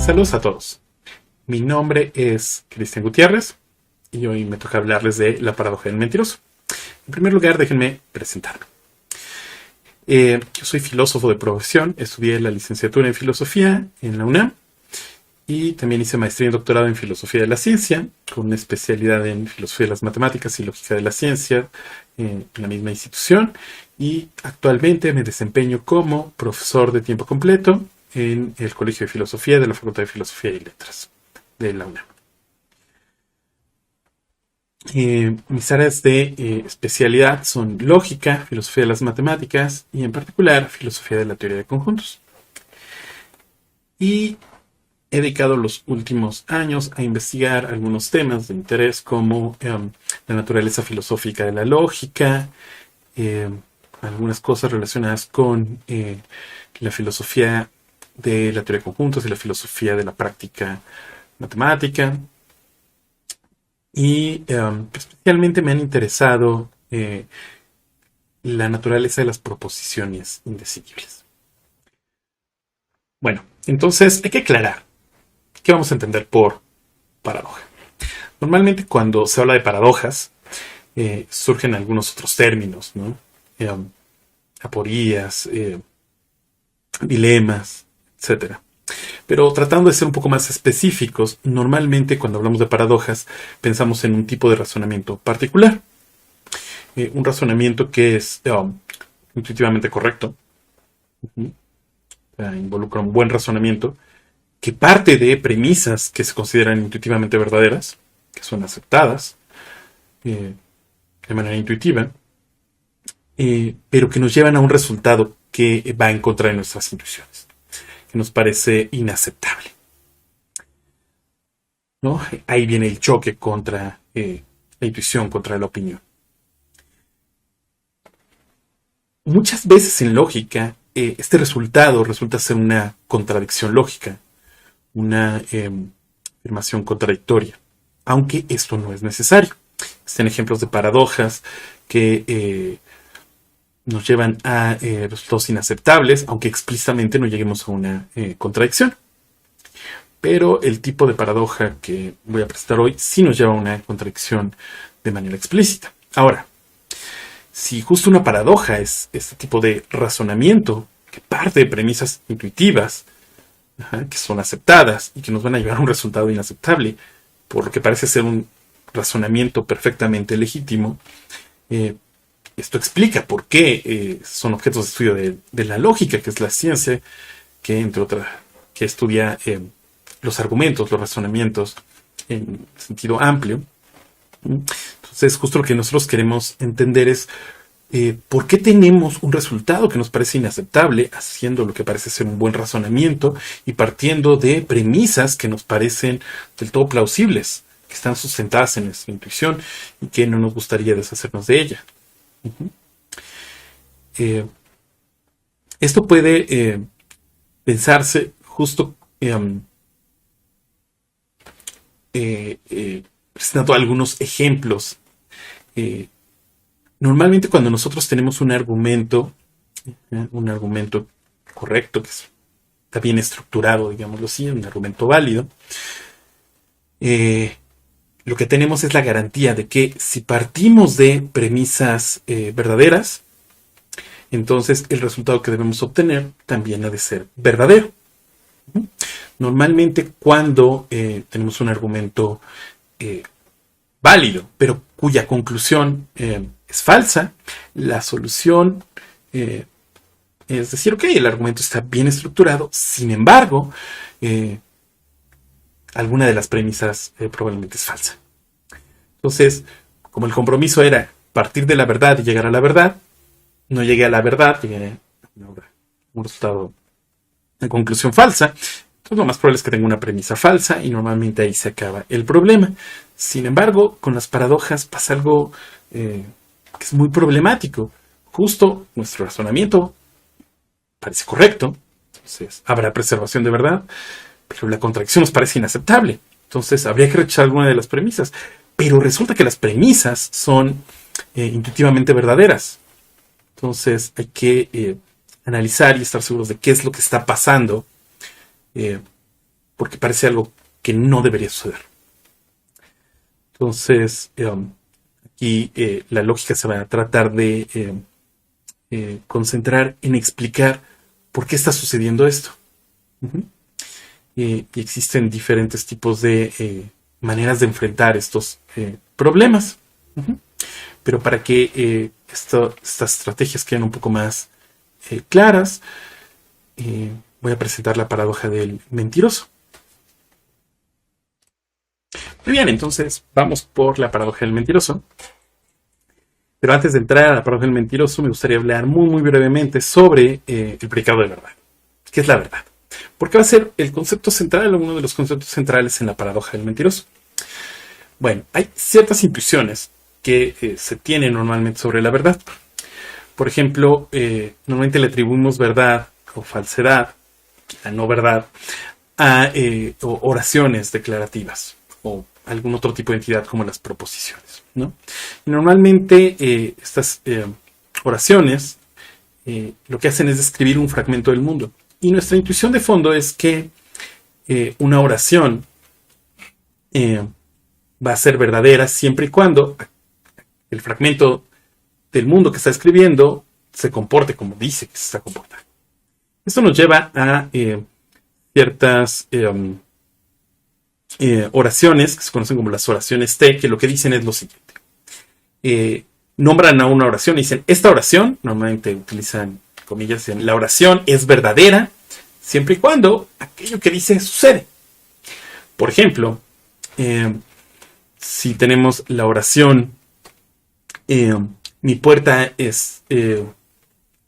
Saludos a todos. Mi nombre es Cristian Gutiérrez y hoy me toca hablarles de la paradoja del mentiroso. En primer lugar, déjenme presentarme. Yo soy filósofo de profesión, estudié la licenciatura en filosofía en la UNAM y también hice maestría y doctorado en filosofía de la ciencia, con una especialidad en filosofía de las matemáticas y lógica de la ciencia en la misma institución, y actualmente me desempeño como profesor de tiempo completo en el Colegio de Filosofía de la Facultad de Filosofía y Letras de la UNAM. Mis áreas de especialidad son lógica, filosofía de las matemáticas y en particular filosofía de la teoría de conjuntos. Y he dedicado los últimos años a investigar algunos temas de interés como la naturaleza filosófica de la lógica, algunas cosas relacionadas con la filosofía de la teoría de conjuntos y la filosofía de la práctica matemática. Y especialmente me han interesado la naturaleza de las proposiciones indecidibles. Bueno, entonces hay que aclarar qué vamos a entender por paradoja. Normalmente cuando se habla de paradojas surgen algunos otros términos, ¿no? Aporías, dilemas, etcétera. Pero tratando de ser un poco más específicos, normalmente cuando hablamos de paradojas pensamos en un tipo de razonamiento particular. Un razonamiento que es intuitivamente correcto, involucra un buen razonamiento, que parte de premisas que se consideran intuitivamente verdaderas, que son aceptadas de manera intuitiva, pero que nos llevan a un resultado que va en contra de nuestras intuiciones, que nos parece inaceptable, ¿no? Ahí viene el choque contra la intuición, contra la opinión. Muchas veces en lógica, este resultado resulta ser una contradicción lógica, una afirmación contradictoria, aunque esto no es necesario. Existen ejemplos de paradojas que nos llevan a resultados inaceptables, aunque explícitamente no lleguemos a una contradicción. Pero el tipo de paradoja que voy a presentar hoy sí nos lleva a una contradicción de manera explícita. Ahora, si justo una paradoja es este tipo de razonamiento que parte de premisas intuitivas, que son aceptadas y que nos van a llevar a un resultado inaceptable, por lo que parece ser un razonamiento perfectamente legítimo, esto explica por qué son objetos de estudio de la lógica, que es la ciencia que, entre otras, que estudia los argumentos, los razonamientos en sentido amplio. Entonces, justo lo que nosotros queremos entender es por qué tenemos un resultado que nos parece inaceptable, haciendo lo que parece ser un buen razonamiento y partiendo de premisas que nos parecen del todo plausibles, que están sustentadas en nuestra intuición y que no nos gustaría deshacernos de ella. Esto puede pensarse justo presentando algunos ejemplos. Normalmente cuando nosotros tenemos un argumento correcto, que está bien estructurado, digámoslo así, un argumento válido, lo que tenemos es la garantía de que si partimos de premisas verdaderas, entonces el resultado que debemos obtener también ha de ser verdadero. Normalmente cuando tenemos un argumento válido, pero cuya conclusión es falsa, la solución es decir, ok, el argumento está bien estructurado, sin embargo, alguna de las premisas probablemente es falsa. Entonces, como el compromiso era partir de la verdad y llegar a la verdad, no llegué a la verdad, llegué a un resultado, una conclusión falsa. Entonces lo más probable es que tenga una premisa falsa y normalmente ahí se acaba el problema. Sin embargo, con las paradojas pasa algo que es muy problemático. Justo nuestro razonamiento parece correcto, entonces habrá preservación de verdad, pero la contradicción nos parece inaceptable. Entonces habría que rechazar alguna de las premisas. Pero resulta que las premisas son intuitivamente verdaderas. Entonces hay que analizar y estar seguros de qué es lo que está pasando porque parece algo que no debería suceder. Entonces, aquí la lógica se va a tratar de concentrar en explicar por qué está sucediendo esto. Uh-huh. Y existen diferentes tipos de maneras de enfrentar estos problemas. Uh-huh. Pero para que estas estrategias queden un poco más claras, voy a presentar la paradoja del mentiroso. Muy bien, entonces vamos por la paradoja del mentiroso. Pero antes de entrar a la paradoja del mentiroso, me gustaría hablar muy brevemente sobre el predicado de verdad. ¿Qué es la verdad? Porque va a ser el concepto central, o uno de los conceptos centrales en la paradoja del mentiroso. Bueno, hay ciertas intuiciones que se tienen normalmente sobre la verdad. Por ejemplo, normalmente le atribuimos verdad o falsedad, a no verdad, a oraciones declarativas o algún otro tipo de entidad como las proposiciones, ¿no? Y normalmente estas oraciones lo que hacen es describir un fragmento del mundo. Y nuestra intuición de fondo es que una oración va a ser verdadera siempre y cuando el fragmento del mundo que está escribiendo se comporte como dice que se está comportando. Esto nos lleva a ciertas oraciones que se conocen como las oraciones T, que lo que dicen es lo siguiente. Nombran a una oración y dicen, esta oración, normalmente utilizan comillas, dicen, la oración es verdadera siempre y cuando aquello que dice sucede. Por ejemplo, si tenemos la oración mi puerta es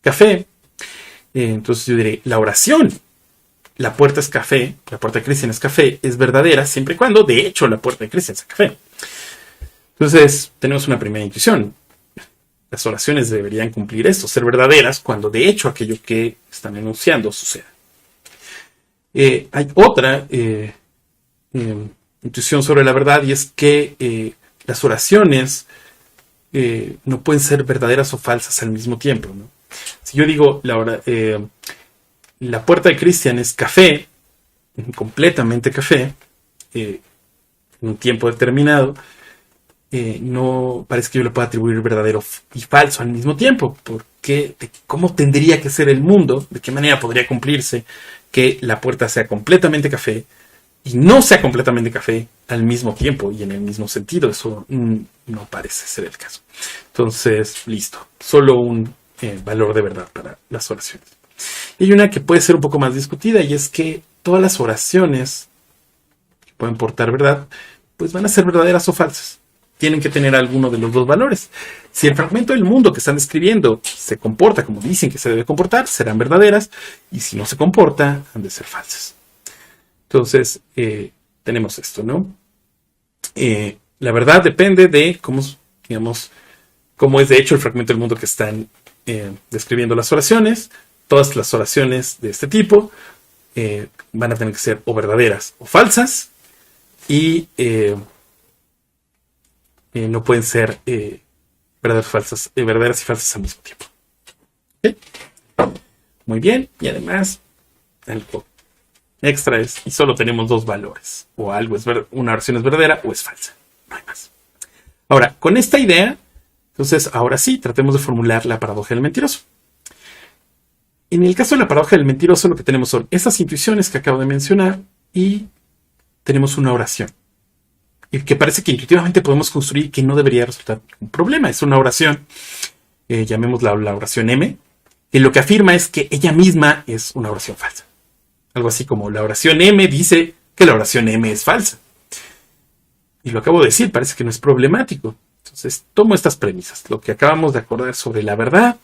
café, entonces yo diré, la oración la puerta es café, la puerta de Cristian es café, es verdadera siempre y cuando, de hecho, la puerta de Cristian es café. Entonces, tenemos una primera intuición. Las oraciones deberían cumplir esto, ser verdaderas cuando, de hecho, aquello que están enunciando suceda. Hay otra intuición sobre la verdad y es que las oraciones no pueden ser verdaderas o falsas al mismo tiempo, ¿no? Si yo digo la puerta de Cristian es café, completamente café, en un tiempo determinado, no parece que yo le pueda atribuir verdadero y falso al mismo tiempo, porque ¿cómo tendría que ser el mundo? ¿De qué manera podría cumplirse que la puerta sea completamente café y no sea completamente café al mismo tiempo y en el mismo sentido? Eso no parece ser el caso. Entonces, listo. Solo un valor de verdad para las oraciones. Y hay una que puede ser un poco más discutida y es que todas las oraciones que pueden portar verdad, pues van a ser verdaderas o falsas. Tienen que tener alguno de los dos valores. Si el fragmento del mundo que están describiendo se comporta como dicen que se debe comportar, serán verdaderas, y si no se comporta, han de ser falsas. Entonces, tenemos esto, ¿no? La verdad depende de cómo es de hecho el fragmento del mundo que están describiendo las oraciones. Todas las oraciones de este tipo van a tener que ser o verdaderas o falsas, y no pueden ser verdaderas y falsas al mismo tiempo. ¿Okay? Muy bien, y además algo extra es, y solo tenemos dos valores, o algo es una oración es verdadera o es falsa, no hay más. Ahora, con esta idea, entonces ahora sí, tratemos de formular la paradoja del mentiroso. En el caso de la paradoja del mentiroso, lo que tenemos son estas intuiciones que acabo de mencionar y tenemos una oración. Y que parece que intuitivamente podemos construir que no debería resultar un problema. Es una oración, llamémosla la oración M, que lo que afirma es que ella misma es una oración falsa. Algo así como la oración M dice que la oración M es falsa. Y lo acabo de decir, parece que no es problemático. Entonces, tomo estas premisas, lo que acabamos de acordar sobre la verdad,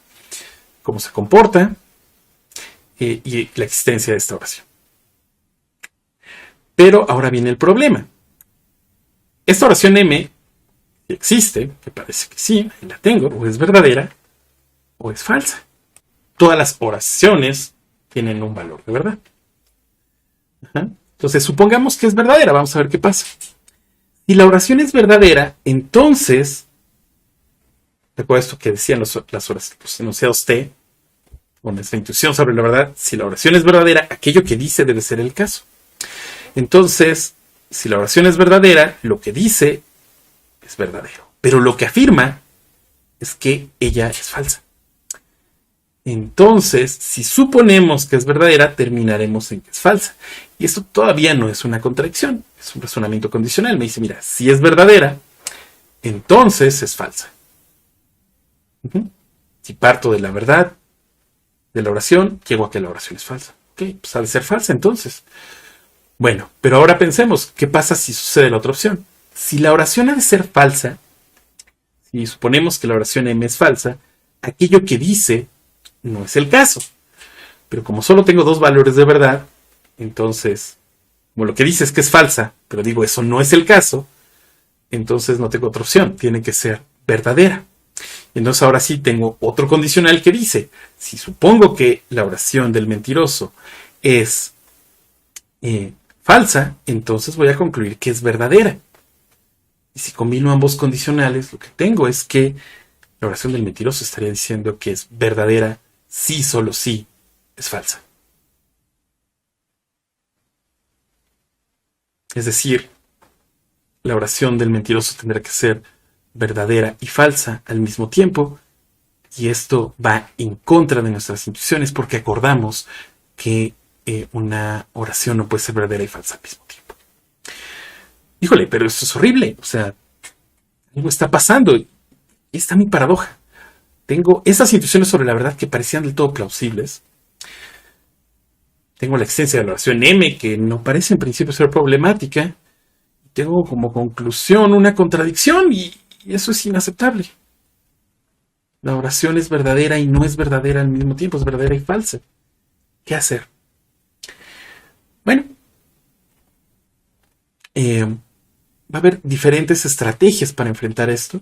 cómo se comporta, y la existencia de esta oración. Pero ahora viene el problema. Esta oración M existe, que parece que sí, la tengo, o es verdadera, o es falsa. Todas las oraciones tienen un valor de verdad. Ajá. Entonces, supongamos que es verdadera, vamos a ver qué pasa. Si la oración es verdadera, entonces, recuerda esto que decían los enunciados T, con nuestra intuición sobre la verdad, si la oración es verdadera, aquello que dice debe ser el caso. Entonces, si la oración es verdadera, lo que dice es verdadero. Pero lo que afirma es que ella es falsa. Entonces, si suponemos que es verdadera, terminaremos en que es falsa. Y esto todavía no es una contradicción, es un razonamiento condicional. Me dice, mira, si es verdadera, entonces es falsa. Si parto de la verdad de la oración, llego a que la oración es falsa. Ok, pues ha de ser falsa entonces. Bueno, pero ahora pensemos, ¿qué pasa si sucede la otra opción? Si la oración ha de ser falsa, si suponemos que la oración M es falsa, aquello que dice no es el caso. Pero como solo tengo dos valores de verdad, entonces, como lo que dice es que es falsa, pero digo eso no es el caso, entonces no tengo otra opción, tiene que ser verdadera. Entonces ahora sí tengo otro condicional que dice, si supongo que la oración del mentiroso es falsa, entonces voy a concluir que es verdadera. Y si combino ambos condicionales, lo que tengo es que la oración del mentiroso estaría diciendo que es verdadera si solo si es falsa. Es decir, la oración del mentiroso tendrá que ser verdadera y falsa al mismo tiempo, y esto va en contra de nuestras intuiciones porque acordamos que una oración no puede ser verdadera y falsa al mismo tiempo. Híjole, pero esto es horrible, o sea, algo está pasando y está mi paradoja. Tengo esas intuiciones sobre la verdad que parecían del todo plausibles. Tengo la existencia de la oración M, que no parece en principio ser problemática. Tengo como conclusión una contradicción y eso es inaceptable. La oración es verdadera y no es verdadera al mismo tiempo, es verdadera y falsa. ¿Qué hacer? Bueno, va a haber diferentes estrategias para enfrentar esto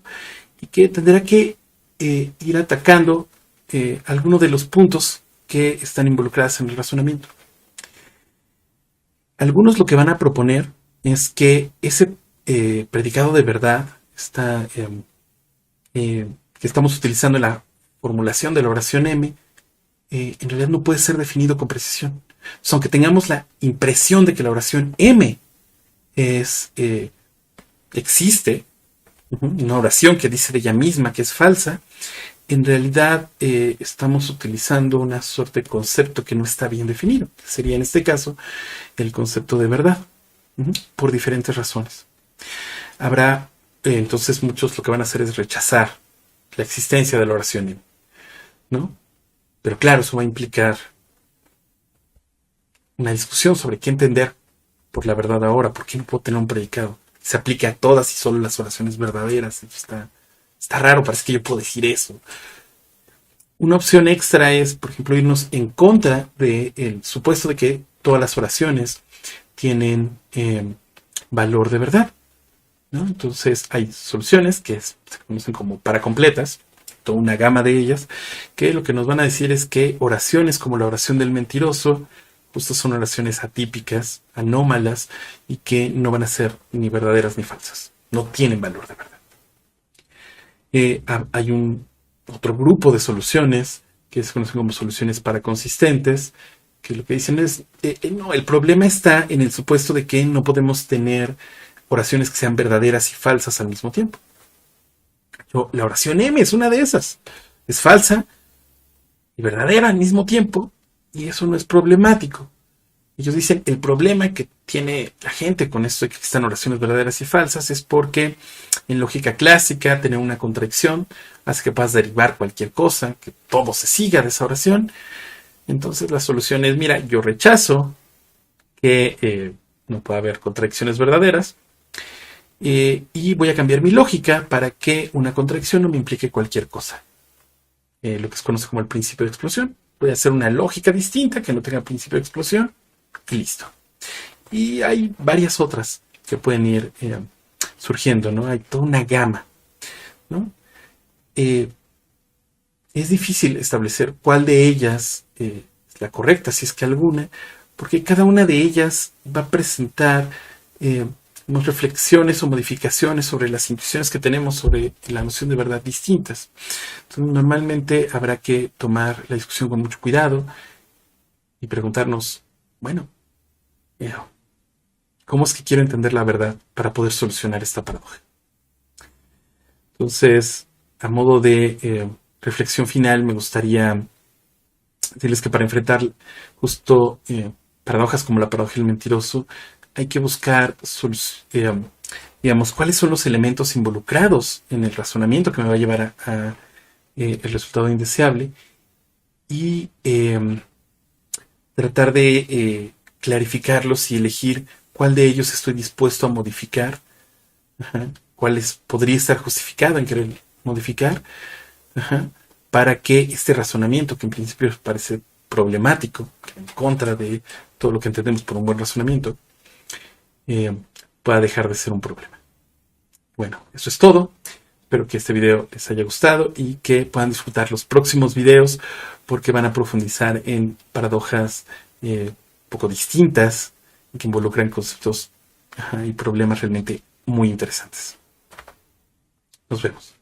y que tendrá que ir atacando algunos de los puntos que están involucrados en el razonamiento. Algunos lo que van a proponer es que ese predicado de verdad está, que estamos utilizando en la formulación de la oración M, en realidad no puede ser definido con precisión. Entonces, aunque tengamos la impresión de que la oración M existe, una oración que dice de ella misma que es falsa, en realidad estamos utilizando una suerte de concepto que no está bien definido. Sería en este caso el concepto de verdad, por diferentes razones. Habrá entonces muchos lo que van a hacer es rechazar la existencia de la oración M, ¿no? Pero claro, eso va a implicar una discusión sobre qué entender por la verdad ahora, por qué no puedo tener un predicado. Se aplica a todas y solo las oraciones verdaderas. Está raro, parece que yo puedo decir eso. Una opción extra es, por ejemplo, irnos en contra del supuesto de que todas las oraciones tienen valor de verdad, ¿no? Entonces hay soluciones que se conocen como paracompletas, toda una gama de ellas, que lo que nos van a decir es que oraciones como la oración del mentiroso justo son oraciones atípicas, anómalas, y que no van a ser ni verdaderas ni falsas. No tienen valor de verdad. Hay otro grupo de soluciones que se conocen como soluciones paraconsistentes, que lo que dicen es, no, el problema está en el supuesto de que no podemos tener oraciones que sean verdaderas y falsas al mismo tiempo. La oración M es una de esas. Es falsa y verdadera al mismo tiempo, y eso no es problemático. Ellos dicen, el problema que tiene la gente con esto de que existan oraciones verdaderas y falsas es porque en lógica clásica tener una contradicción hace que puedas derivar cualquier cosa, que todo se siga de esa oración. Entonces la solución es, mira, yo rechazo que no pueda haber contradicciones verdaderas y voy a cambiar mi lógica para que una contradicción no me implique cualquier cosa. Lo que se conoce como el principio de explosión. Voy a hacer una lógica distinta que no tenga principio de explosión y listo. Y hay varias otras que pueden ir surgiendo, ¿no? Hay toda una gama, ¿no? Es difícil establecer cuál de ellas es la correcta, si es que alguna, porque cada una de ellas va a presentar reflexiones o modificaciones sobre las intuiciones que tenemos sobre la noción de verdad distintas. Entonces, normalmente habrá que tomar la discusión con mucho cuidado y preguntarnos, bueno, ¿Cómo es que quiero entender la verdad para poder solucionar esta paradoja? Entonces, a modo de reflexión final, me gustaría decirles que para enfrentar justo paradojas como la paradoja del mentiroso, hay que buscar, digamos, cuáles son los elementos involucrados en el razonamiento que me va a llevar a el resultado indeseable y tratar de clarificarlos y elegir cuál de ellos estoy dispuesto a modificar, ajá, cuáles podría estar justificado en querer modificar, ajá, para que este razonamiento, que en principio parece problemático, en contra de todo lo que entendemos por un buen razonamiento, eh, pueda dejar de ser un problema. Bueno, eso es todo. Espero que este video les haya gustado y que puedan disfrutar los próximos videos porque van a profundizar en paradojas poco distintas y que involucran conceptos y problemas realmente muy interesantes. Nos vemos.